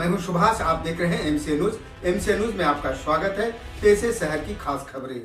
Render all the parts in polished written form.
हूं सुभाष, आप देख रहे हैं एमसी न्यूज। एमसी न्यूज में आपका स्वागत है। पेश है शहर की खास खबरें।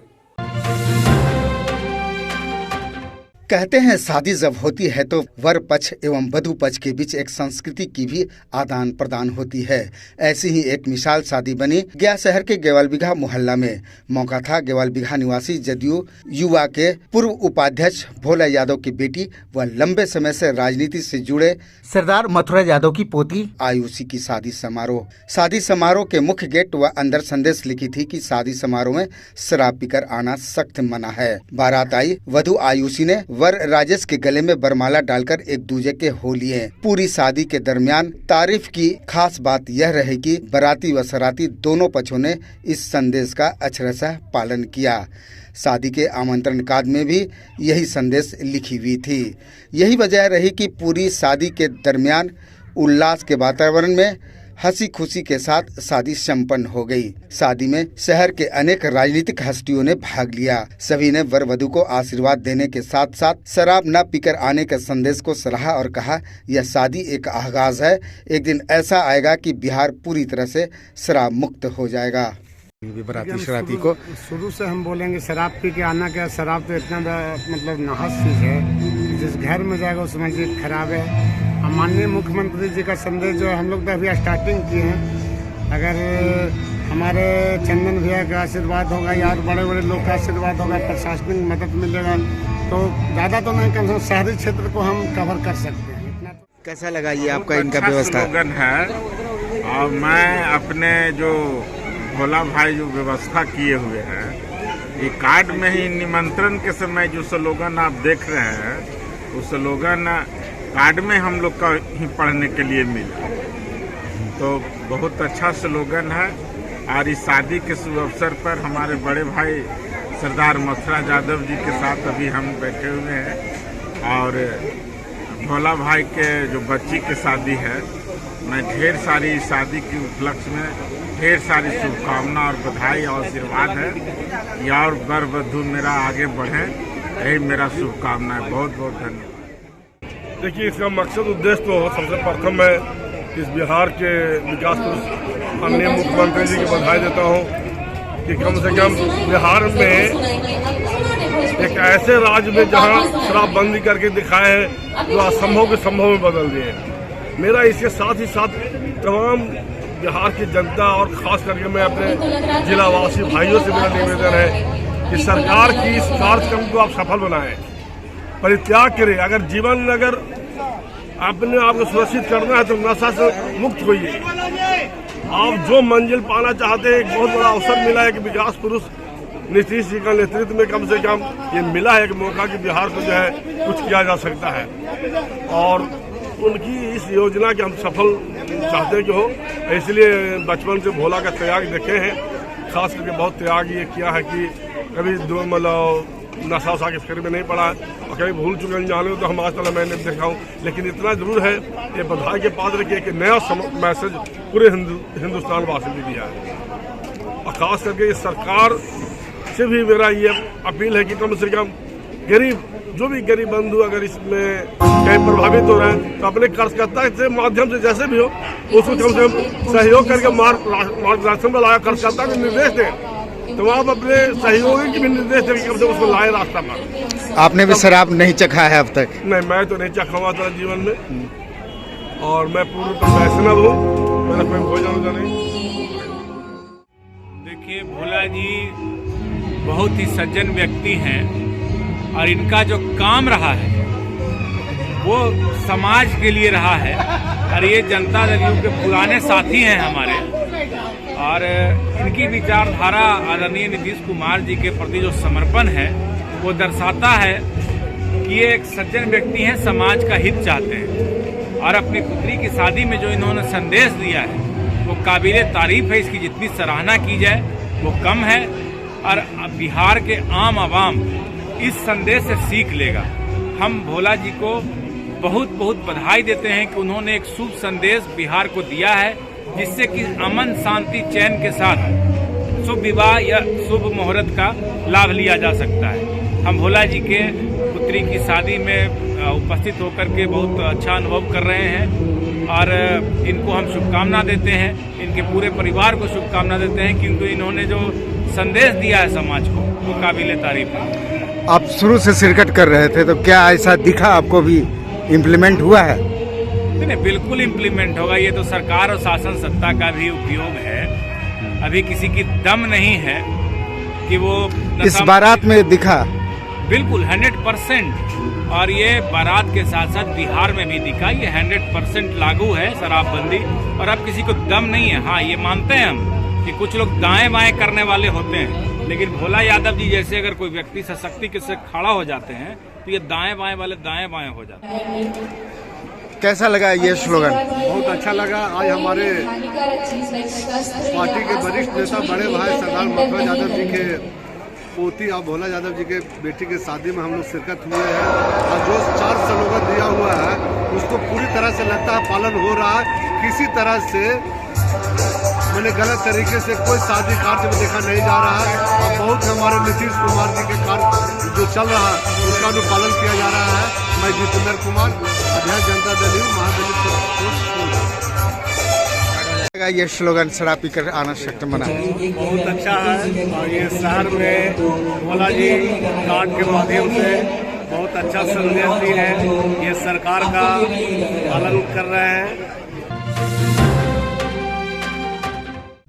कहते हैं शादी जब होती है तो वर पक्ष एवं वधु पक्ष के बीच एक संस्कृति की भी आदान प्रदान होती है। ऐसी ही एक मिसाल शादी बनी गया शहर के गेवलबिघा मोहल्ला में। मौका था गेवलबिघा निवासी जदयू युवा के पूर्व उपाध्यक्ष भोला यादव की बेटी व लंबे समय से राजनीति से जुड़े सरदार मथुरा यादव की पोती आयुषी की शादी समारोह। शादी समारोह के मुख्य गेट व अंदर संदेश लिखी थी कि शादी समारोह में शराब पीकर आना सख्त मना है। बारात आई, वधु आयुषी ने वर राजेश के गले में बरमाला डालकर एक दूजे के हो लिए। पूरी शादी के दरमियान तारीफ की खास बात यह रही कि बाराती व सराती दोनों पक्षों ने इस संदेश का अक्षरशः पालन किया। शादी के आमंत्रण कार्ड में भी यही संदेश लिखी हुई थी। यही वजह रही कि पूरी शादी के दरमियान उल्लास के वातावरण में हंसी खुशी के साथ शादी संपन्न हो गई। शादी में शहर के अनेक राजनीतिक हस्तियों ने भाग लिया। सभी ने वर वधु को आशीर्वाद देने के साथ साथ शराब न पीकर आने के संदेश को सराहा और कहा, यह शादी एक आगाज है। एक दिन ऐसा आएगा कि बिहार पूरी तरह से शराब मुक्त हो जाएगा। बराती शराबी को शुरू से हम बोलेंगे शराब पी के आना क्या, शराब तो इतना मतलब नाहस चीज है, जिस घर में जाएगा उस मस्जिद खराब है। माननीय मुख्यमंत्री जी का संदेश जो हम लोग तो अभी स्टार्टिंग किए हैं, अगर हमारे चंदन भैया का आशीर्वाद होगा या बड़े बड़े लोग का आशीर्वाद होगा, प्रशासनिक मदद मिलेगा तो ज़्यादा तो नहीं, कम से कम शहरी क्षेत्र को हम कवर कर सकते हैं। इतना कैसा लगा ये आपका इनका व्यवस्था है। और मैं अपने जो भोला भाई जो व्यवस्था किए हुए हैं, ये कार्ड में ही निमंत्रण के समय जो स्लोगन आप देख रहे हैं, उस स्लोगन कार्ड में हम लोग का ही पढ़ने के लिए मिला। तो बहुत अच्छा स्लोगन है। और इस शादी के शुभ अवसर पर हमारे बड़े भाई सरदार मथुरा यादव जी के साथ अभी हम बैठे हुए हैं। और भोला भाई के जो बच्ची की शादी है, मैं ढेर सारी शादी के उपलक्ष्य में ढेर सारी शुभकामना और बधाई और आशीर्वाद है। या और वर वधु मेरा आगे बढ़े, यही मेरा शुभकामना है। बहुत बहुत धन्यवाद। देखिए, इसका मकसद उद्देश्य तो सबसे प्रथम मैं इस बिहार के विकास पुरुष माननीय मुख्यमंत्री जी की बधाई देता हूँ कि कम से कम बिहार में एक ऐसे राज्य में जहाँ शराबबंदी करके दिखाए हैं जो असंभव के संभव में बदल दिए। मेरा इसके साथ ही साथ तमाम बिहार की जनता और खास करके मैं अपने जिलावासी भाइयों से मेरा निवेदन है कि सरकार की इस कार्यक्रम को आप सफल बनाएं, परित्याग करें। अगर जीवन में अगर अपने आप को सुरक्षित करना है तो नशा से मुक्त होइए। आप जो मंजिल पाना चाहते हैं, एक बहुत बड़ा अवसर मिला है कि विकास पुरुष नीतीश जी का नेतृत्व में कम से कम ये मिला है एक मौका कि बिहार को जो है कुछ किया जा सकता है। और उनकी इस योजना के हम सफल चाहते हैं कि हो, इसलिए बचपन से भोला का त्याग देखे हैं। खास करके बहुत त्याग ये किया है कि कभी दो मतलब नशा वशा के फिक्र में नहीं पड़ा है और कभी भूल चुके अनजाने तो हम आज तक मैंने देखा हूँ। लेकिन इतना जरूर है, ये बधाई के पात्र कि एक नया मैसेज पूरे हिंदुस्तान वासी ने दिया है। और खास करके इस सरकार से भी मेरा ये अपील है कि कम से कम गरीब, जो भी गरीब बंधु अगर इसमें कहीं प्रभावित हो रहे हैं तो अपने कर्जकर्ता के माध्यम से जैसे भी हो उसको कम से कम सहयोग करके मार्गदर्शन में लाया, कर्जकर्ता को निर्देश दें तो आप अपने सहयोगी की भी निर्देश दें कि उसको लाए रास्ता पर। आपने भी शराब नहीं चखा है अब तक? नहीं, मैं तो नहीं चखा हुआ था जीवन में, और मैं पूर्ण वैष्णव हूँ, मेरा कोई भोजन नहीं। देखिए, भोला जी बहुत ही सज्जन व्यक्ति हैं और इनका जो काम रहा है वो समाज के लिए रहा है। और ये जनता दल के पुराने साथी हैं हमारे, और इनकी विचारधारा आदरणीय नीतीश कुमार जी के प्रति जो समर्पण है वो दर्शाता है कि ये एक सज्जन व्यक्ति हैं, समाज का हित चाहते हैं। और अपनी पुत्री की शादी में जो इन्होंने संदेश दिया है वो काबिले तारीफ है। इसकी जितनी सराहना की जाए वो कम है। और बिहार के आम आवाम इस संदेश से सीख लेगा। हम भोला जी को बहुत बहुत बधाई देते हैं कि उन्होंने एक शुभ संदेश बिहार को दिया है, जिससे कि अमन शांति चैन के साथ शुभ विवाह या शुभ मुहूर्त का लाभ लिया जा सकता है। हम भोला जी के पुत्री की शादी में उपस्थित होकर के बहुत अच्छा अनुभव कर रहे हैं। और इनको हम शुभकामना देते हैं, इनके पूरे परिवार को शुभकामना देते हैं, क्योंकि इन्होंने जो संदेश दिया है समाज को वो काबिल तारीफ है। आप शुरू से शिरकत कर रहे थे, तो क्या ऐसा दिखा आपको भी इम्प्लीमेंट हुआ है? नहीं, बिल्कुल इम्प्लीमेंट होगा। ये तो सरकार और शासन सत्ता का भी उपयोग है। अभी किसी की दम नहीं है कि वो इस बारात में दिखा। बिल्कुल 100%। और ये बारात के साथ साथ बिहार में भी दिखा। ये 100% लागू है शराबबंदी, और अब किसी को दम नहीं है। हाँ, ये मानते हैं हम कि कुछ लोग दाएं बाएं करने वाले होते हैं, लेकिन भोला यादव जी जैसे अगर कोई व्यक्ति सशक्ति के से खड़ा हो जाते हैं तो ये दाएं बाएं वाले दाएं बाएं हो जाते हैं। कैसा लगा ये स्लोगन? बहुत अच्छा लगा। आज हमारे पार्टी के वरिष्ठ नेता बड़े भाई सरदार मखन यादव जी के पोती और भोला यादव जी के बेटी के शादी में हम लोग शिरकत हुए हैं, और जो 4 स्लोगन दिया हुआ है उसको पूरी तरह से लगता है पालन हो रहा है। किसी तरह से मैंने गलत तरीके से कोई शादी कार्य में देखा नहीं जा रहा है, और बहुत हमारे नीतीश कुमार जी के कार्य जो चल रहा है उसका अनुपालन किया जा रहा है। मैं जितेंद्र कुमार, अध्यक्ष जनता दल महादलित। ये स्लोगन शराब पीकर आना सख्त मना। बहुत अच्छा है, और ये शहर में भोला जी कार्ड के माध्यम से बहुत अच्छा संदेश दी है। ये सरकार का पालन कर रहे हैं।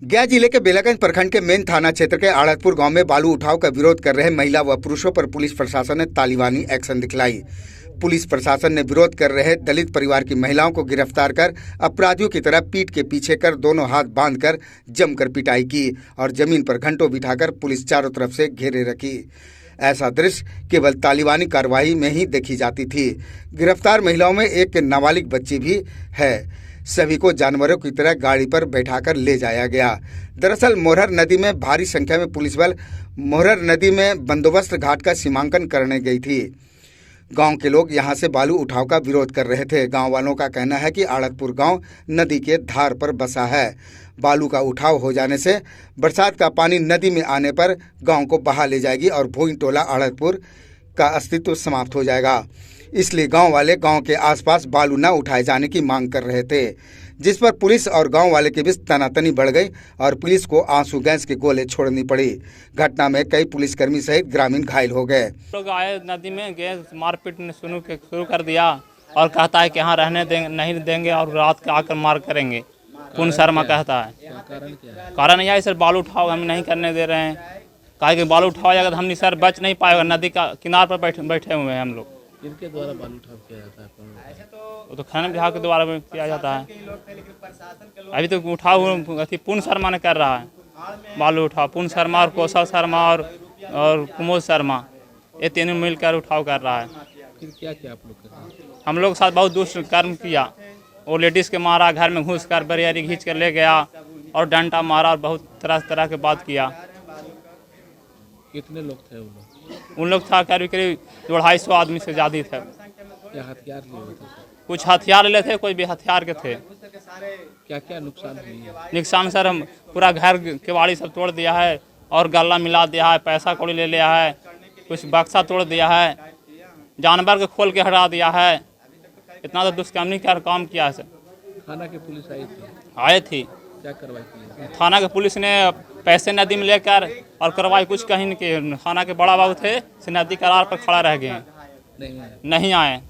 गया जिले के बेलागंज प्रखंड के मेन थाना क्षेत्र के आड़तपुर गांव में बालू उठाव का विरोध कर रहे महिला व पुरुषों पर पुलिस प्रशासन ने तालिबानी एक्शन दिखलाई। पुलिस प्रशासन ने विरोध कर रहे दलित परिवार की महिलाओं को गिरफ्तार कर अपराधियों की तरह पीठ के पीछे कर दोनों हाथ बांधकर जमकर पिटाई की और जमीन पर घंटों बिठाकर पुलिस चारों तरफ से घेरे रखी। ऐसा दृश्य केवल तालिबानी कार्रवाई में ही देखी जाती थी। गिरफ्तार महिलाओं में एक नाबालिग बच्ची भी है। सभी को जानवरों की तरह गाड़ी पर बैठाकर ले जाया गया। दरअसल मोरहर नदी में भारी संख्या में पुलिस बल मोरहर नदी में बंदोबस्त घाट का सीमांकन करने गई थी। गांव के लोग यहां से बालू उठाव का विरोध कर रहे थे। गांव वालों का कहना है कि आड़तपुर गांव नदी के धार पर बसा है। बालू का उठाव हो जाने से बरसात का पानी नदी में आने पर गांव को बहा ले जाएगी और भोई टोला आड़तपुर का अस्तित्व समाप्त हो जाएगा। इसलिए गांव वाले गांव के आसपास बालू न उठाए जाने की मांग कर रहे थे, जिस पर पुलिस और गांव वाले के बीच तनातनी बढ़ गई और पुलिस को आंसू गैस के गोले छोड़नी पड़ी। घटना में कई पुलिसकर्मी सहित ग्रामीण घायल हो गए। लोग आए नदी में गए, मारपीट ने शुरू कर दिया और कहता है कि यहाँ रहने देंगे नहीं देंगे और रात के आकर मार करेंगे। पूर्ण शर्मा कहता है कारण यह सर बालू उठाओ हम नहीं करने दे रहे हैं। कहा कि बालू उठाओ जाएगा तो हम सर बच नहीं पाएगा। नदी का किनार पर बैठे हुए हैं हम लोग। किनके द्वारा बालू उठाव किया जाता है? वो तो खाना विभाग के द्वारा किया जाता है। अभी तो उठाव पूर्ण शर्मा ने कर रहा है बालू उठाव। पूर्ण शर्मा और कौशल शर्मा और कुमोद शर्मा ये तीनों मिलकर उठाव कर रहा है। फिर क्या किया आप लोग कर? हम लोग के साथ बहुत दुष्ट कर्म किया। वो लेडीज़ के मारा, घर में घुस कर बरियारी खींच कर ले गया और डंडा मारा और बहुत तरह के बात किया। कितने लोग थे वो लोग? उन लोग था करीब 250 आदमी से ज़्यादा थे। क्या हथियार लिए हुए थे? कुछ हथियार ले थे, कोई भी हथियार के थे। क्या क्या नुकसान हुई है? नुकसान सर हम पूरा घर केवाड़ी सब तोड़ दिया है और गला मिला दिया है, पैसा कौड़ी ले लिया है, कुछ बक्सा तोड़ दिया है, जानवर को खोल के हटा दिया है। इतना तो दुष्कर्मी का काम किया है सर। थाना की पुलिस आई थी? आए थी। क्या कार्रवाई की? थाना के पुलिस ने पैसे नदी में लेकर और कार्रवाई कुछ कहीं नहीं की। थाना के बड़ा बाबू थे से नदी करार पर खड़ा रह गए, नहीं आए।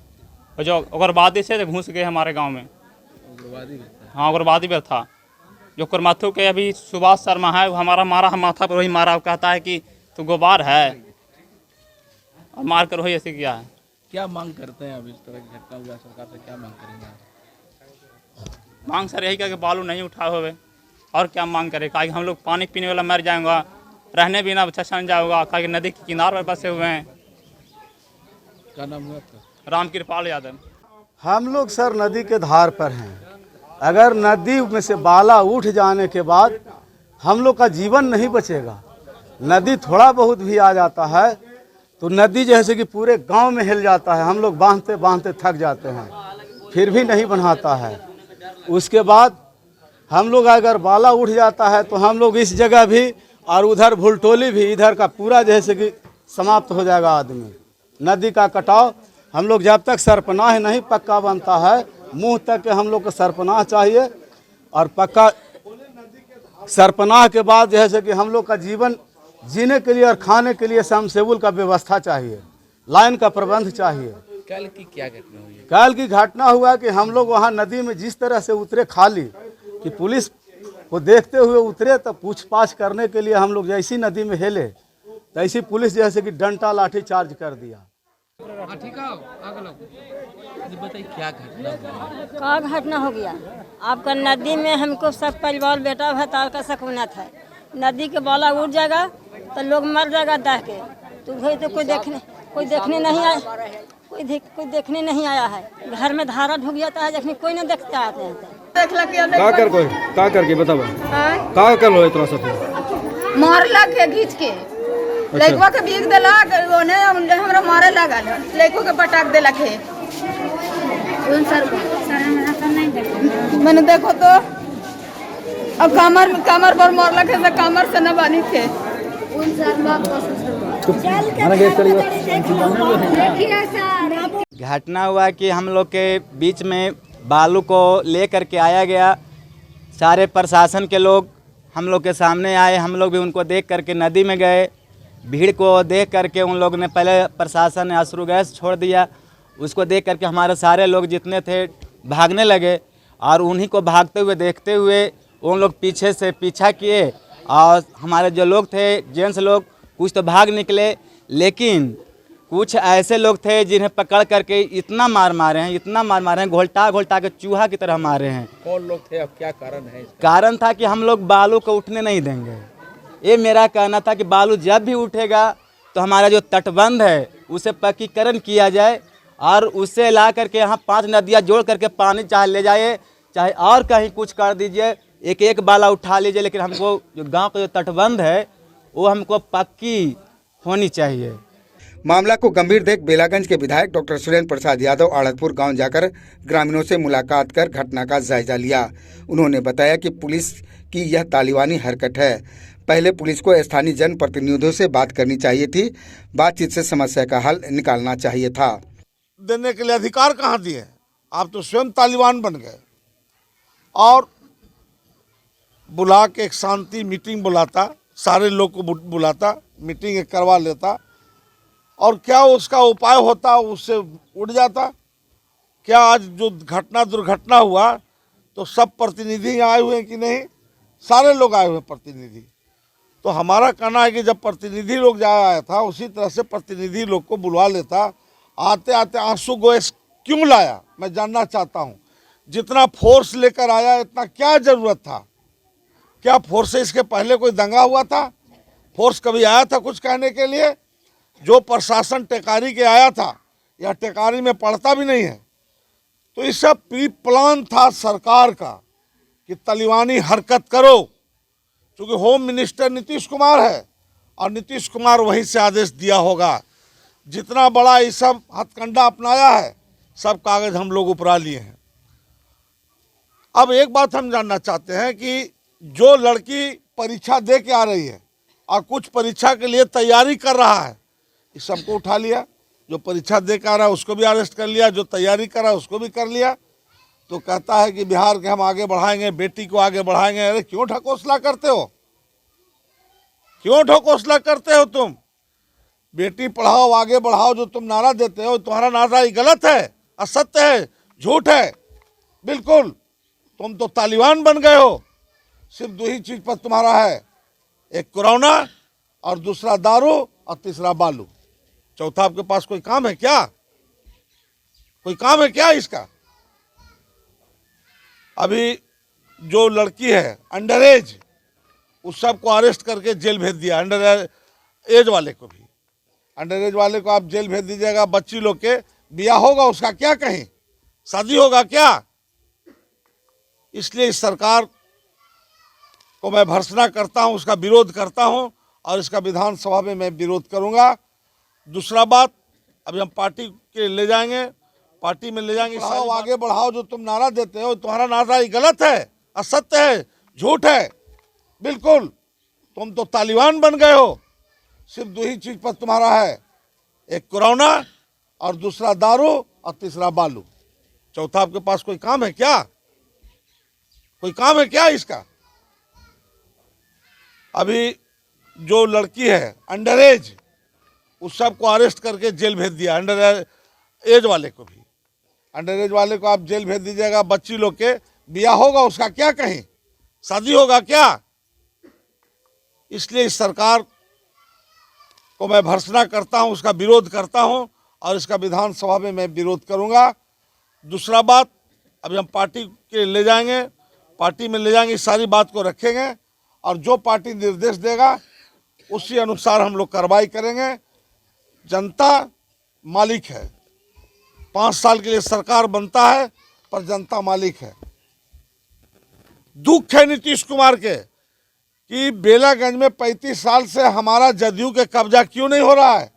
और जो उग्रवादी से घुस गए हमारे गांव में। उग्रवादी भी था? हाँ उग्रवादी भी था। जो कुरमाथू के अभी सुभाष शर्मा है वो हमारा मारा, हम माथा पर वही मारा। कहता है कि तू गुबार है और मार कर वही ऐसे किया है। क्या मांग करते हैं? अब इस तरह की घटना हुआ, सरकार से क्या मांग करेंगे? मांग सर यही कि बालू नहीं उठा होवे और क्या मांग करे। कहा कि हम लोग पानी पीने वाला मर जाएंगे, रहने भी ना छन जाएगा। कहा कि नदी के किनारे पर बसे हुए हैं। क्या नाम हुआ आपका? रामकृपाल यादव। हम लोग सर नदी के धार पर हैं। अगर नदी में से बाला उठ जाने के बाद हम लोग का जीवन नहीं बचेगा। नदी थोड़ा बहुत भी आ जाता है तो नदी जैसे कि पूरे गांव में हिल जाता है। हम लोग बांधते बांधते थक जाते हैं, फिर भी नहीं बनाता है। उसके बाद हम लोग अगर बाला उठ जाता है तो हम लोग इस जगह भी और उधर भुलटोली भी, इधर का पूरा जैसे कि समाप्त हो जाएगा आदमी। नदी का कटाव हम लोग जब तक सरपनाह नहीं पक्का बनता है मुंह तक के हम लोग को सरपनाह चाहिए और पक्का सरपनाह के बाद जैसे कि हम लोग का जीवन जीने के लिए और खाने के लिए समसेबुल का व्यवस्था चाहिए, लाइन का प्रबंध चाहिए। कल की क्या घटना हुई है? कल की घटना हुआ कि हम लोग वहाँ नदी में जिस तरह से उतरे खाली कि पुलिस को देखते हुए उतरे, तो पूछताछ करने के लिए हम लोग जैसी नदी में हेले तैसी पुलिस जैसे कि डंडा लाठी चार्ज कर दिया। बताइए क्या घटना हुई? का घटना हो गया आपका नदी में, हमको सब परिवार बेटा भतार का सकूना था। नदी के बाला उठ जाएगा तो लोग मर जाएगा दह के, तो भाई तो कोई देखने नहीं आया, कोई देखने नहीं आया है। घर में धारा ढुक जाता है, जखनी कोई नहीं देखते आते हैं। का करके बताओ का कर लो इतना सब मारला के घींच के लड़का के बीक देलक, ओने हमरा मारे लागल, लड़को के पटाक देलक है। मैंने देखो तो अब कमर पर मारलक है, कमर से न बनी थे। घटना हुआ कि हम लोग के बीच में बालू को लेकर के आया गया। सारे प्रशासन के लोग हम लोग के सामने आए, हम लोग भी उनको देख करके नदी में गए। भीड़ को देख करके उन लोग ने पहले प्रशासन ने अश्रु गैस छोड़ दिया। उसको देख करके हमारे सारे लोग जितने थे भागने लगे, और उन्हीं को भागते हुए देखते हुए उन लोग पीछे से पीछा किए, और हमारे जो लोग थे जेंट्स लोग कुछ तो भाग निकले, लेकिन कुछ ऐसे लोग थे जिन्हें पकड़ करके इतना मार मारे हैं, घोल्टा के चूहा की तरह मारे हैं। कौन लोग थे, अब क्या कारण है इसका? कारण था कि हम लोग बालू को उठने नहीं देंगे। ये मेरा कहना था कि बालू जब भी उठेगा तो हमारा जो तटबंध है उसे पक्कीकरण किया जाए, और उससे ला करके यहाँ 5 नदियाँ जोड़ करके पानी चाहे ले जाए, चाहे और कहीं कुछ कर दीजिए, एक बाला उठा लीजिए, लेकिन हमको जो गांव का जो तटबंध है वो हमको पक्की होनी चाहिए। मामला को गंभीर देख बेलागंज के विधायक डॉक्टर सुरेंद्र प्रसाद यादव आड़तपुर गांव जाकर ग्रामीणों से मुलाकात कर घटना का जायजा लिया। उन्होंने बताया कि पुलिस की यह तालिबानी हरकत है। पहले पुलिस को स्थानीय जनप्रतिनिधियों से बात करनी चाहिए थी, बातचीत से समस्या का हल निकालना चाहिए था। देने के लिए अधिकार कहाँ दिए? आप तो स्वयं तालिबान बन गए। और बुला के एक शांति मीटिंग बुलाता, सारे लोग को बुलाता, मीटिंग करवा लेता, और क्या उसका उपाय होता, उससे उड़ जाता। क्या आज जो दुर्घटना हुआ तो सब प्रतिनिधि आए हुए हैं कि नहीं? सारे लोग आए हुए प्रतिनिधि। तो हमारा कहना है कि जब प्रतिनिधि लोग आया था, उसी तरह से प्रतिनिधि लोग को बुलवा लेता। आते आते आंसू गैस क्यों लाया, मैं जानना चाहता हूँ। जितना फोर्स लेकर आया, इतना क्या जरूरत था? क्या फोर्स से इसके पहले कोई दंगा हुआ था? फोर्स कभी आया था कुछ कहने के लिए? जो प्रशासन टेकारी के आया था या टेकारी में पड़ता भी नहीं है। तो ये सब प्री प्लान था सरकार का कि तालिबानी हरकत करो, क्योंकि होम मिनिस्टर नीतीश कुमार है, और नीतीश कुमार वहीं से आदेश दिया होगा। जितना बड़ा ये सब हथकंडा अपनाया है, सब कागज हम लोग उपरा लिए हैं। अब एक बात हम जानना चाहते हैं कि जो लड़की परीक्षा दे के आ रही है और कुछ परीक्षा के लिए तैयारी कर रहा है, इस सबको उठा लिया। जो परीक्षा दे के आ रहा है उसको भी अरेस्ट कर लिया, जो तैयारी कर रहा है उसको भी कर लिया। तो कहता है कि बिहार के हम आगे बढ़ाएंगे, बेटी को आगे बढ़ाएंगे। अरे क्यों ढकोसला करते हो? क्यों ढकोसला करते हो तुम? बेटी पढ़ाओ, आगे बढ़ाओ, जो तुम नारा देते हो, तुम्हारा नारा ही गलत है, असत्य है, झूठ है। बिल्कुल, तुम तो तालिबान बन गए हो। सिर्फ 2 ही चीज पर तुम्हारा है, एक कोरोना और दूसरा दारू और तीसरा बालू। चौथा आपके पास कोई काम है क्या? कोई काम है क्या इसका? अभी जो लड़की है अंडर एज, उस सबको अरेस्ट करके जेल भेज दिया। अंडर एज वाले को भी, अंडर एज वाले को आप जेल भेज दीजिएगा। बच्ची लोग के बिया होगा, उसका क्या कहें? शादी होगा क्या? इसलिए इस सरकार को मैं भर्त्सना करता हूं, उसका विरोध करता हूं, और इसका विधानसभा में मैं विरोध करूंगा। दूसरा बात, अभी हम पार्टी के ले जाएंगे, पार्टी में ले जाएंगे। बढ़ाओ, आगे बढ़ाओ, जो तुम नारा देते हो, तुम्हारा नारा ही गलत है, असत्य है, झूठ है। बिल्कुल, तुम तो तालिबान बन गए हो। सिर्फ 2 ही चीज पर तुम्हारा है, एक कोरोना और दूसरा दारू और तीसरा बालू। चौथा आपके पास कोई काम है क्या? कोई काम है क्या इसका? अभी जो लड़की है अंडर एज, उस सबको अरेस्ट करके जेल भेज दिया। अंडर एज वाले को भी, अंडर एज वाले को आप जेल भेज दीजिएगा। बच्ची लोग के ब्याह होगा उसका क्या, कहीं शादी होगा क्या? इसलिए इस सरकार को मैं भर्त्सना करता हूं, उसका विरोध करता हूं और इसका विधानसभा में मैं विरोध करूंगा। दूसरा बात, अभी हम पार्टी के ले जाएंगे, पार्टी में ले जाएंगे, इस सारी बात को रखेंगे और जो पार्टी निर्देश देगा उसी अनुसार हम लोग कार्रवाई करेंगे। जनता मालिक है, 5 साल के लिए सरकार बनता है पर जनता मालिक है। दुख है नीतीश कुमार के कि बेलागंज में 35 साल से हमारा जदयू के कब्जा क्यों नहीं हो रहा है।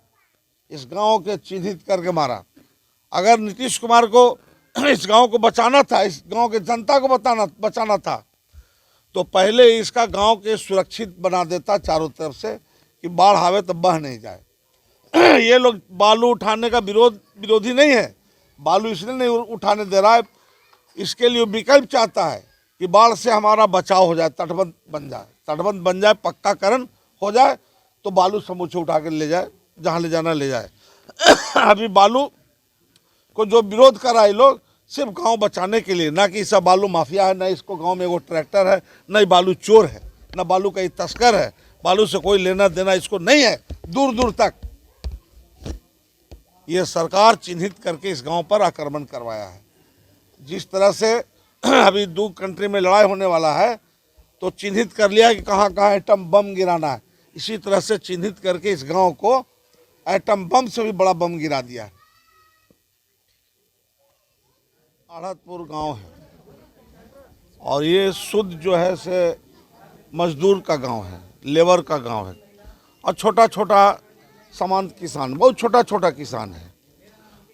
इस गांव के चिन्हित करके मारा। अगर नीतीश कुमार को इस गांव को बचाना था, इस गांव के जनता को बचाना था, तो पहले इसका गांव के सुरक्षित बना देता चारों तरफ से कि बाढ़ आवे तो बह नहीं जाए। ये लोग बालू उठाने का विरोधी नहीं है, बालू इसलिए नहीं उठाने दे रहा है, इसके लिए विकल्प चाहता है कि बाढ़ से हमारा बचाव हो जाए, तटबंध बन जाए, पक्काकरण हो जाए तो बालू समूचे उठा के ले जाए, जहाँ ले जाना ले जाए। अभी बालू को जो विरोध कर रहा है लोग सिर्फ गांव बचाने के लिए, ना कि इसका बालू माफिया है, ना इसको गांव में एगो ट्रैक्टर है, ना ही बालू चोर है, ना बालू का तस्कर है। बालू से कोई लेना देना इसको नहीं है दूर दूर तक। ये सरकार चिन्हित करके इस गांव पर आक्रमण करवाया है। जिस तरह से अभी 2 कंट्री में लड़ाई होने वाला है तो चिन्हित कर लिया कि कहाँ कहाँ एटम बम गिराना है, इसी तरह से चिन्हित करके इस गांव को एटम बम से भी बड़ा बम गिरा दिया है। आढ़तपुर गांव है और ये शुद्ध जो है से मजदूर का गांव है, लेबर का गांव है और छोटा छोटा सामान्य किसान, बहुत छोटा छोटा किसान है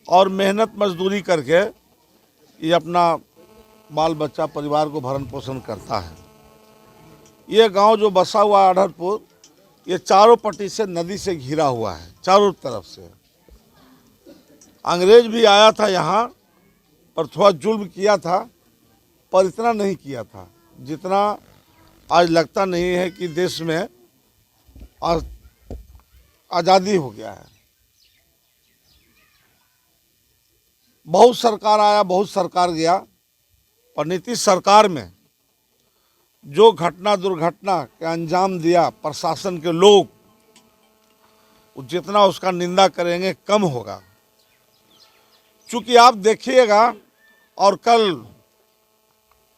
और मेहनत मजदूरी करके ये अपना बाल बच्चा परिवार को भरण पोषण करता है। ये गांव जो बसा हुआ है आढ़तपुर, ये चारों पट्टी से नदी से घिरा हुआ है, चारों तरफ से। अंग्रेज भी आया था यहाँ पर थोड़ा जुल्म किया था, पर इतना नहीं किया था जितना आज लगता नहीं है कि देश में आज़ादी हो गया है। बहुत सरकार आया, बहुत सरकार गया, पर नीतीश सरकार में जो घटना दुर्घटना के अंजाम दिया प्रशासन के लोग, जितना उसका निंदा करेंगे कम होगा। चूँकि आप देखिएगा और कल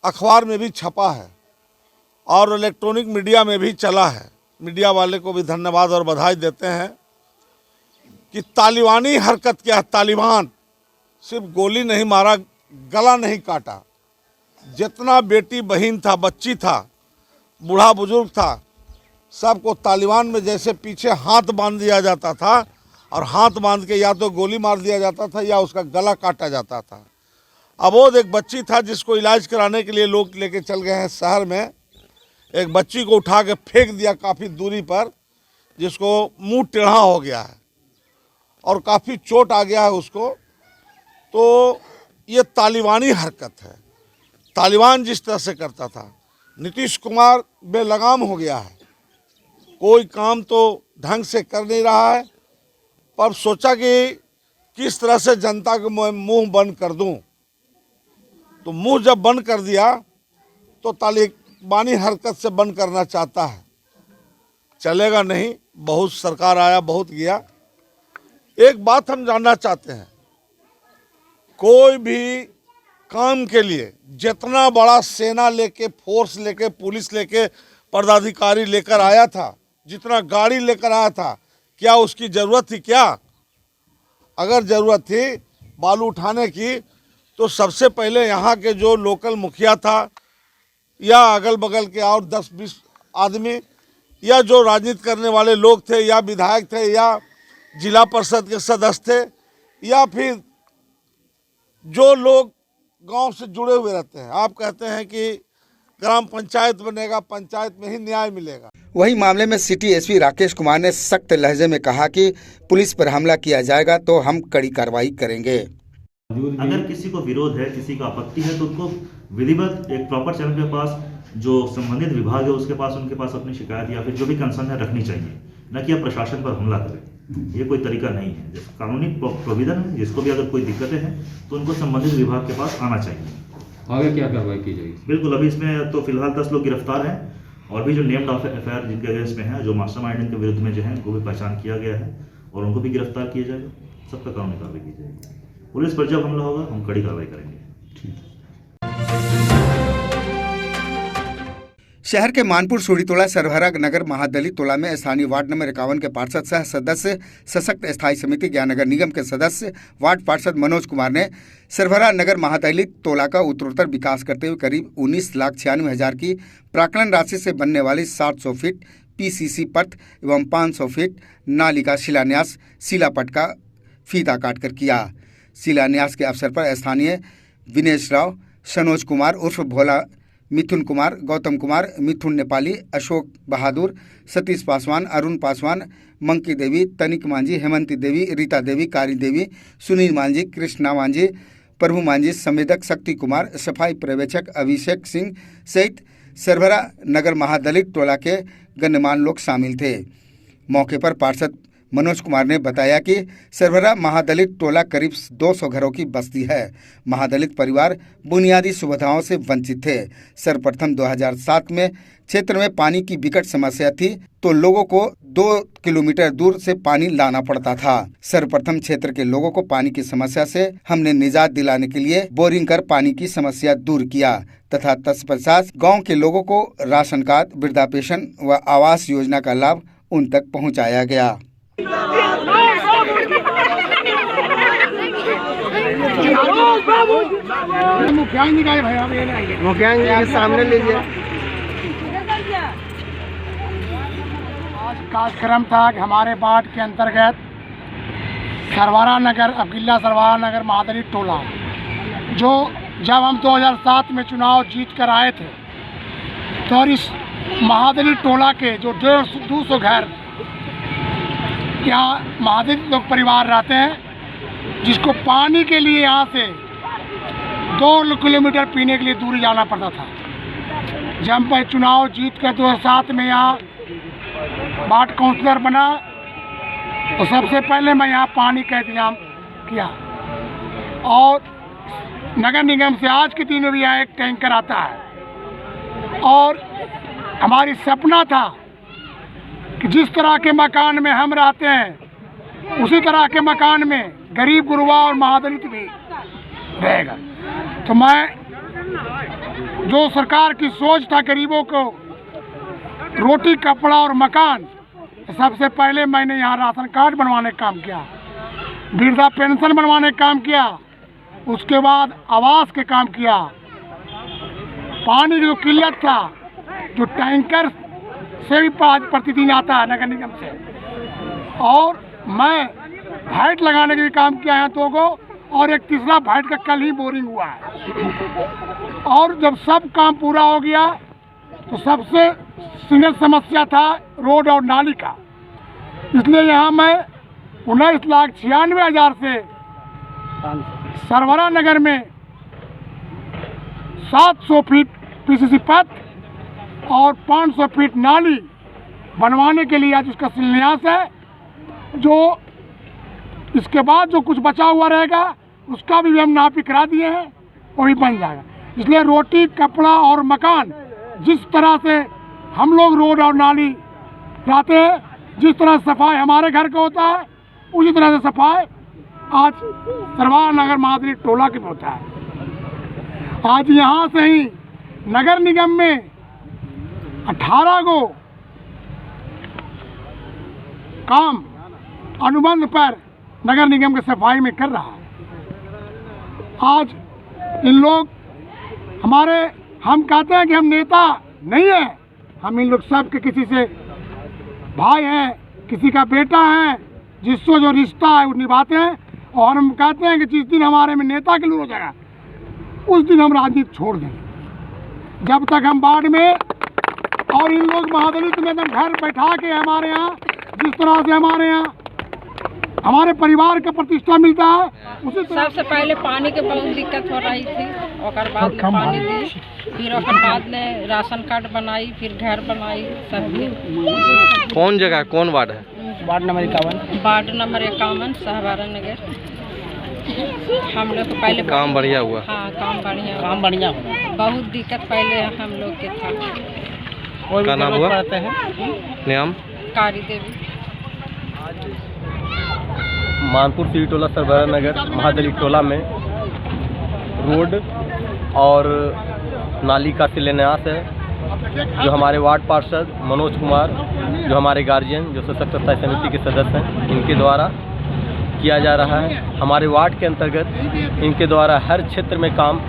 अखबार में भी छपा है और इलेक्ट्रॉनिक मीडिया में भी चला है, मीडिया वाले को भी धन्यवाद और बधाई देते हैं कि तालिबानी हरकत क्या है। तालिबान सिर्फ गोली नहीं मारा, गला नहीं काटा, जितना बेटी बहन था, बच्ची था, बूढ़ा बुजुर्ग था, सबको तालिबान में जैसे पीछे हाथ बांध दिया जाता था और हाथ बांध के या तो गोली मार दिया जाता था या उसका गला काटा जाता था। अबोध एक बच्ची था जिसको इलाज कराने के लिए लोग लेके चल गए हैं शहर में, एक बच्ची को उठा के फेंक दिया काफ़ी दूरी पर, जिसको मुंह टेढ़ा हो गया है और काफ़ी चोट आ गया है उसको। तो ये तालिबानी हरकत है। तालिबान जिस तरह से करता था, नीतीश कुमार बेलगाम हो गया है, कोई काम तो ढंग से कर नहीं रहा है, पर सोचा कि किस तरह से जनता को मुंह बंद कर दूं। तो मुंह जब बंद कर दिया तो तालिबानी हरकत से बंद करना चाहता है, चलेगा नहीं। बहुत सरकार आया, बहुत गया। एक बात हम जानना चाहते हैं, कोई भी काम के लिए जितना बड़ा सेना लेके, फोर्स लेके, पुलिस लेके, पदाधिकारी लेकर आया था, जितना गाड़ी लेकर आया था, क्या उसकी ज़रूरत थी? क्या अगर ज़रूरत थी बालू उठाने की तो सबसे पहले यहाँ के जो लोकल मुखिया था या अगल बगल के और 10-20 आदमी या जो राजनीति करने वाले लोग थे या विधायक थे या जिला परिषद के सदस्य थे या फिर जो लोग गांव से जुड़े हुए रहते हैं। आप कहते हैं कि ग्राम पंचायत बनेगा, पंचायत में ही न्याय मिलेगा। वही मामले में सिटी एसपी राकेश कुमार ने सख्त लहजे में कहा कि पुलिस पर हमला किया जाएगा तो हम कड़ी कार्रवाई करेंगे। अगर किसी को विरोध है, किसी को आपत्ति है, तो उनको विधिवत एक प्रॉपर चैनल के पास जो संबंधित विभाग है उसके पास, उनके पास अपनी शिकायत या फिर जो भी कंसर्न है रखनी चाहिए, न कि आप प्रशासन पर हमला करें। ये कोई तरीका नहीं है। कानूनी प्रोविजन है, जिसको भी अगर कोई दिक्कतें हैं तो उनको संबंधित विभाग के पास आना चाहिए। आगे क्या कार्रवाई की जाएगी? बिल्कुल, अभी इसमें तो फिलहाल 10 लोग गिरफ्तार हैं और भी जो नेम्ड एफआईआर जिनके अगेंस्ट में है, जो मास्टरमाइंड इनके विरुद्ध में जो है उनको भी पहचान किया गया है और उनको भी गिरफ्तार किया जाएगा। सबका कानूनी कार्रवाई की जाएगी। पुलिस पर जब हमला होगा हम कड़ी कार्रवाई करेंगे। शहर के मानपुर सूढ़ीतोला सरभरा नगर महादलित टोला में स्थानीय वार्ड नंबर 51 के पार्षद सह सदस्य सशक्त स्थायी समिति ज्ञाननगर निगम के सदस्य वार्ड पार्षद मनोज कुमार ने सरभरा नगर महादलित टोला का उत्तरोत्तर विकास करते हुए करीब 19,96,000 की प्राक्कलन राशि से बनने वाली 700 फीट पीसीसी पथ एवं 500 फीट नाली का शिलान्यास शिलापट का फीता काटकर किया। शिलान्यास के अवसर पर स्थानीय विनेश राव, सनोज कुमार उर्फ भोला, मिथुन कुमार, गौतम कुमार, मिथुन नेपाली, अशोक बहादुर, सतीश पासवान, अरुण पासवान, मंकी देवी, तनिक मांझी, हेमंती देवी, रीता देवी, कारी देवी, सुनील मांझी, कृष्णा मांझी, प्रभु मांझी, संवेदक शक्ति कुमार, सफाई पर्यवेक्षक अभिषेक सिंह सहित सरभरा नगर महादलित टोला के गण्यमान्य लोग शामिल थे। मौके पर पार्षद मनोज कुमार ने बताया कि सरभरा महादलित टोला करीब 200 घरों की बस्ती है। महादलित परिवार बुनियादी सुविधाओं से वंचित थे। सर्वप्रथम 2007 में क्षेत्र में पानी की विकट समस्या थी तो लोगों को 2 किलोमीटर दूर से पानी लाना पड़ता था। सर्वप्रथम क्षेत्र के लोगों को पानी की समस्या से हमने निजात दिलाने के लिए बोरिंग कर पानी की समस्या दूर किया तथा तत्पश्चात गाँव के लोगों को राशन कार्ड, वृद्धा पेंशन व आवास योजना का लाभ उन तक पहुँचाया गया। मुखिया जी के सामने लीजिए। आज कार्यक्रम था कि हमारे वार्ड के अंतर्गत सरभरा नगर, अब्दुल्ला सरभरा नगर महादलित टोला, जो जब हम 2007 में चुनाव जीत कर आए थे तो इस महादलित टोला के जो 200 घर यहाँ महादलित लोग परिवार रहते हैं, जिसको पानी के लिए यहाँ से 2 किलोमीटर पीने के लिए दूरी जाना पड़ता था। जब मैं चुनाव जीत कर 2007 में यहाँ वार्ड काउंसलर बना तो सबसे पहले मैं यहाँ पानी का इंतजाम किया और नगर निगम से आज के दिन में भी यहाँ एक टैंकर आता है और हमारी सपना था कि जिस तरह के मकान में हम रहते हैं उसी तरह के मकान में गरीब गुरबा और महादलित भी रहेगा। तो मैं जो सरकार की सोच था गरीबों को रोटी, कपड़ा और मकान, सबसे पहले मैंने यहाँ राशन कार्ड बनवाने का काम किया, वृद्धा पेंशन बनवाने का काम किया, उसके बाद आवास के काम किया। पानी की जो किल्लत था, जो टैंकर से भी प्रतिदिन आता है नगर निगम से, और मैं भाइट लगाने का भी काम किया है 2 गो, और एक तीसरा भाइट का कल ही बोरिंग हुआ है। और जब सब काम पूरा हो गया तो सबसे सीरियस समस्या था रोड और नाली का, इसलिए यहाँ मैं 19,96,000 से सरभरा नगर में 700 फीट पीसीसी पथ और 500 फीट नाली बनवाने के लिए आज उसका शिलान्यास है। जो इसके बाद जो कुछ बचा हुआ रहेगा उसका भी हम नापी करा दिए हैं, वो भी बन जाएगा। इसलिए रोटी, कपड़ा और मकान, जिस तरह से हम लोग रोड और नाली रहते हैं, जिस तरह सफाई हमारे घर का होता है, उसी तरह से सफाई आज सरभरा नगर महादलित टोला के होता है। आज यहाँ से ही नगर निगम में 18 गो काम अनुबंध पर नगर निगम के सफाई में कर रहा है। आज इन लोग हम कहते हैं कि हम नेता नहीं है, हम इन लोग सब के किसी से भाई हैं, किसी का बेटा है, जिससे जो रिश्ता है वो निभाते हैं। और हम कहते हैं कि जिस दिन हमारे में नेता के लिए हो जाएगा उस दिन हम राजनीति छोड़ देंगे। जब तक हम वार्ड में और इन लोग महादलित में घर बैठा के हमारे यहाँ जिस तरह से हमारे यहाँ हमारे परिवार का प्रतिष्ठा मिलता है। उसी सबसे पहले पानी के बहुत दिक्कत हो रही थी, और बाद में पानी दी, फिर और बाद में राशन कार्ड बनाई, फिर घर बनाई सब। कौन जगह कौन वार्ड है? वार्ड नंबर 51 सहबारा नगर। हम लोग को पहले काम बढ़िया हुआ? हाँ, काम बढ़िया हुआ। बहुत दिक्कत पहले हम लोग के था। क्या नाम हुआ? नाम कारी देवी। मानपुर सिटी टोला सरबरा नगर महादलित टोला में रोड और नाली का शिलान्यास है, जो हमारे वार्ड पार्षद मनोज कुमार, जो हमारे गार्जियन, जो सशक्त स्थायी समिति के सदस्य हैं, इनके द्वारा किया जा रहा है। हमारे वार्ड के अंतर्गत इनके द्वारा हर क्षेत्र में काम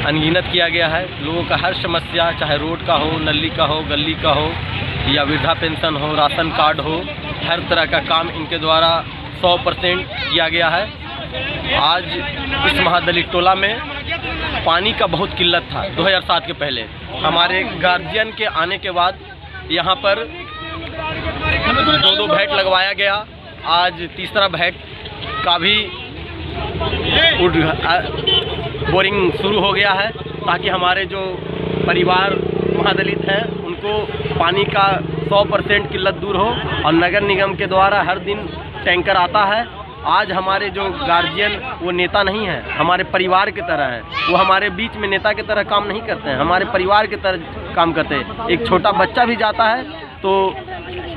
अनगिनत किया गया है। लोगों का हर समस्या, चाहे रोड का हो, नली का हो, गली का हो, या वृद्धा पेंशन हो, राशन कार्ड हो, हर तरह का काम इनके द्वारा 100% किया गया है। आज इस महादलित टोला में पानी का बहुत किल्लत था 2007 के पहले। हमारे गार्जियन के आने के बाद यहाँ पर 2 भैट लगवाया गया। आज तीसरा भैट का भी बोरिंग शुरू हो गया है, ताकि हमारे जो परिवार महादलित हैं उनको पानी का 100% किल्लत दूर हो। और नगर निगम के द्वारा हर दिन टैंकर आता है। आज हमारे जो गार्जियन वो नेता नहीं है, हमारे परिवार की तरह है। वो हमारे बीच में नेता की तरह काम नहीं करते हैं, हमारे परिवार की तरह काम करते हैं। एक छोटा बच्चा भी जाता है तो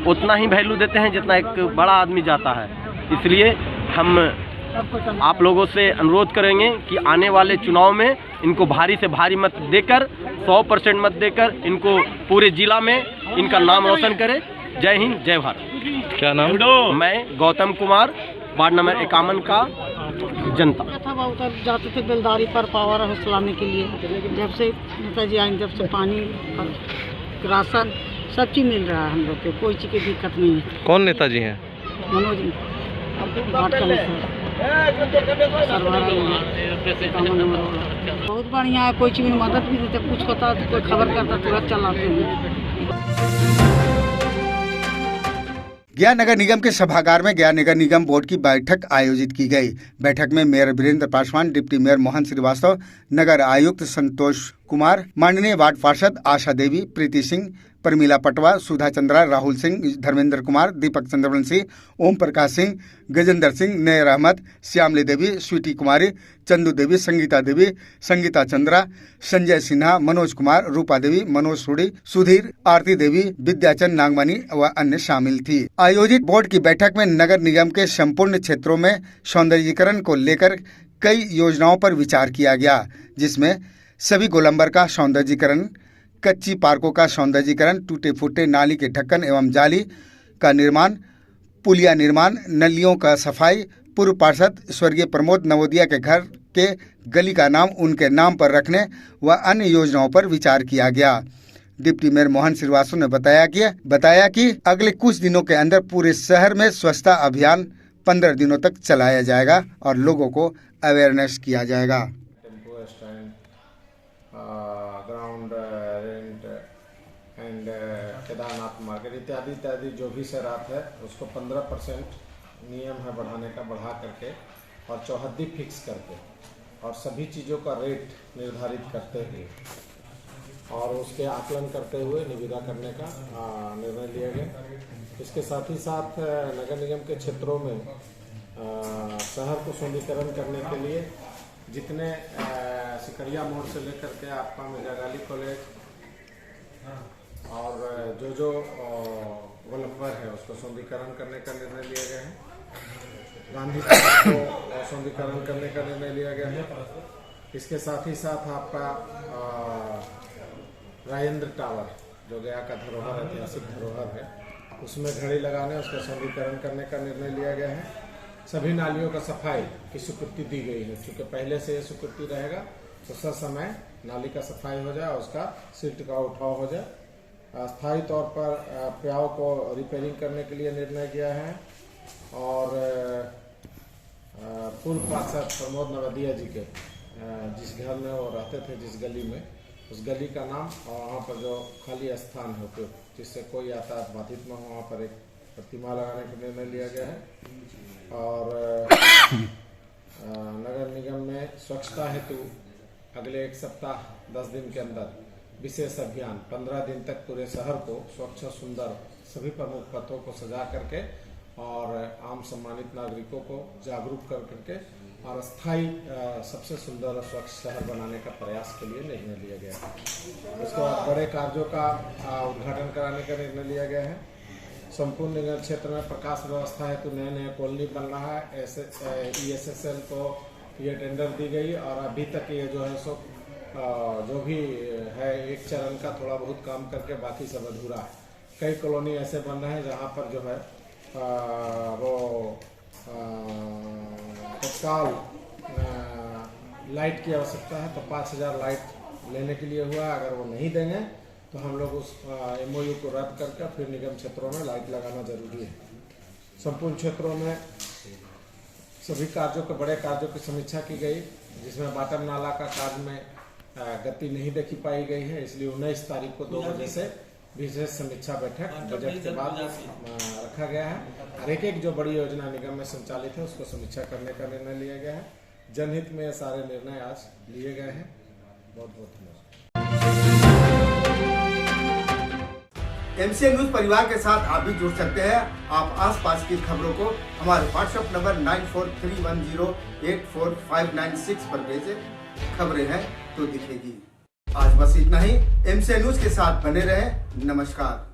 उतना ही वैल्यू देते हैं जितना एक बड़ा आदमी जाता है। इसलिए हम आप लोगों से अनुरोध करेंगे कि आने वाले चुनाव में इनको भारी से भारी मत देकर, 100% मत देकर, इनको पूरे जिला में इनका नाम रोशन करें। जय हिंद, जय भारत। क्या नाम? मैं गौतम कुमार, वार्ड नंबर 51 का जनता। उतर जाते थे बेलदारी पर पावर हाउस लाने के लिए। जब से नेताजी आए, जब से पानी, राशन, सब चीज़ मिल रहा है हम लोग को, कोई चीज़ की दिक्कत नहीं है। कौन नेताजी हैं? मनोज बहुत बढ़िया है, कोई चीज़ में मदद भी देते, कुछ होता है तो कोई खबर करता तुरंत चलाते हैं। गया नगर निगम के सभागार में गया नगर निगम बोर्ड की बैठक आयोजित की गई। बैठक में mayor Virendra Paswan, deputy mayor Mohan Srivastava, नगर आयुक्त संतोष कुमार, माननीय वार्ड पार्षद आशा देवी, प्रीति सिंह, परमीला पटवा, सुधा चंद्रा, राहुल सिंह, धर्मेंद्र कुमार, दीपक चंद्रवंशी, ओम प्रकाश सिंह, गजेंद्र सिंह, नयर अहमद, श्यामली देवी, स्वीटी कुमारी, चंदू देवी, संगीता देवी, संगीता चंद्रा, संजय सिन्हा, मनोज कुमार, रूपा देवी, मनोज सुड़ी, सुधीर, आरती देवी, विद्याचंद नागमणि व अन्य शामिल थी। आयोजित बोर्ड की बैठक में नगर निगम के संपूर्ण क्षेत्रों में सौंदर्यीकरण को लेकर कई योजनाओं पर विचार किया गया, जिसमें सभी गोलंबर का सौंदर्यीकरण, कच्ची पार्कों का सौंदर्यीकरण, टूटे फूटे नाली के ढक्कन एवं जाली का निर्माण, पुलिया निर्माण, नलियों का सफाई, पूर्व पार्षद स्वर्गीय प्रमोद नवोदिया के घर के गली का नाम उनके नाम पर रखने व अन्य योजनाओं पर विचार किया गया। डिप्टी मेयर मोहन श्रीवास्तव ने बताया कि अगले कुछ दिनों के अंदर पूरे शहर में स्वच्छता अभियान 15 दिनों तक चलाया जाएगा और लोगों को अवेयरनेस किया जाएगा। Ground rent and Kedarnath market इत्यादि इत्यादि जो भी शराब है उसको 15% नियम है बढ़ाने का, बढ़ा करके और चौहद्दी फिक्स करके और सभी चीज़ों का रेट निर्धारित करते हुए और उसके आकलन करते हुए निविदा करने का निर्णय लिया गया। इसके साथ ही साथ नगर निगम के क्षेत्रों में शहर को सौंदर्यीकरण करने के लिए जितने सिकरिया मोड़ से लेकर के आपका मिर्जागाली कॉलेज और जो गोलंबर है उसको सौंदर्यीकरण करने का निर्णय लिया गया है। गांधी पार्क को सौंदर्यीकरण करने का निर्णय लिया गया है। इसके साथ ही साथ आपका राजेंद्र टावर जो गया का धरोहर, ऐतिहासिक धरोहर है, उसमें घड़ी लगाने, उसका सौंदर्यीकरण करने का निर्णय लिया गया है। सभी नालियों का सफाई की स्वीकृति दी गई है, क्योंकि पहले से ये स्वीकृति रहेगा तो सब समय नाली का सफाई हो जाए, उसका सिल्ट का उठाव हो जाए। अस्थायी तौर पर प्याव को रिपेयरिंग करने के लिए निर्णय किया है और पूर्व पार्षद प्रमोद नवोदिया जी के जिस घर में वो रहते थे, जिस गली में, उस गली का नाम और वहाँ पर जो खाली स्थान है उपयुक्त, जिससे कोई यातायात बाधित न हो, वहाँ पर एक प्रतिमा लगाने का निर्णय लिया गया है। और नगर निगम में स्वच्छता हेतु अगले 1 सप्ताह 10 दिन के अंदर विशेष अभियान 15 दिन तक पूरे शहर को स्वच्छ सुंदर सभी प्रमुख पथों को सजा करके और आम सम्मानित नागरिकों को जागरूक कर करके और स्थायी सबसे सुंदर और स्वच्छ शहर बनाने का प्रयास के लिए निर्णय लिया गया है। उसके बाद बड़े कार्यों का उद्घाटन कराने का निर्णय लिया गया है। संपूर्ण निगम क्षेत्र में प्रकाश व्यवस्था हेतु नए कॉलोनी बन रहा है। ESSL को ये टेंडर दी गई और अभी तक ये जो है सो जो भी है एक चरण का थोड़ा बहुत काम करके बाकी सब अधूरा है। कई कॉलोनी ऐसे बन रहे हैं जहाँ पर जो है वो तत्काल लाइट की आवश्यकता है, तो 5000 लाइट लेने के लिए हुआ। अगर वो नहीं देंगे तो हम लोग उस MOU को रद्द करके फिर निगम क्षेत्रों में लाइट लगाना जरूरी है। संपूर्ण क्षेत्रों में सभी कार्यों के बड़े कार्यों की समीक्षा की गई, जिसमें बाटम नाला का कार्य में गति नहीं देखी पाई गई है, इसलिए 19 तारीख को 2 बजे से विशेष समीक्षा बैठक बजट के बाद रखा गया है। और एक जो बड़ी योजना निगम में संचालित है उसको समीक्षा करने का निर्णय लिया गया है। जनहित में ये सारे निर्णय आज लिए गए हैं। बहुत बहुत धन्यवाद। MCN न्यूज परिवार के साथ आप भी जुड़ सकते हैं। आप आसपास की खबरों को हमारे व्हाट्सएप नंबर 9431084596 पर भेजें। खबरें हैं तो दिखेगी। आज बस इतना ही। MCN न्यूज के साथ बने रहें। नमस्कार।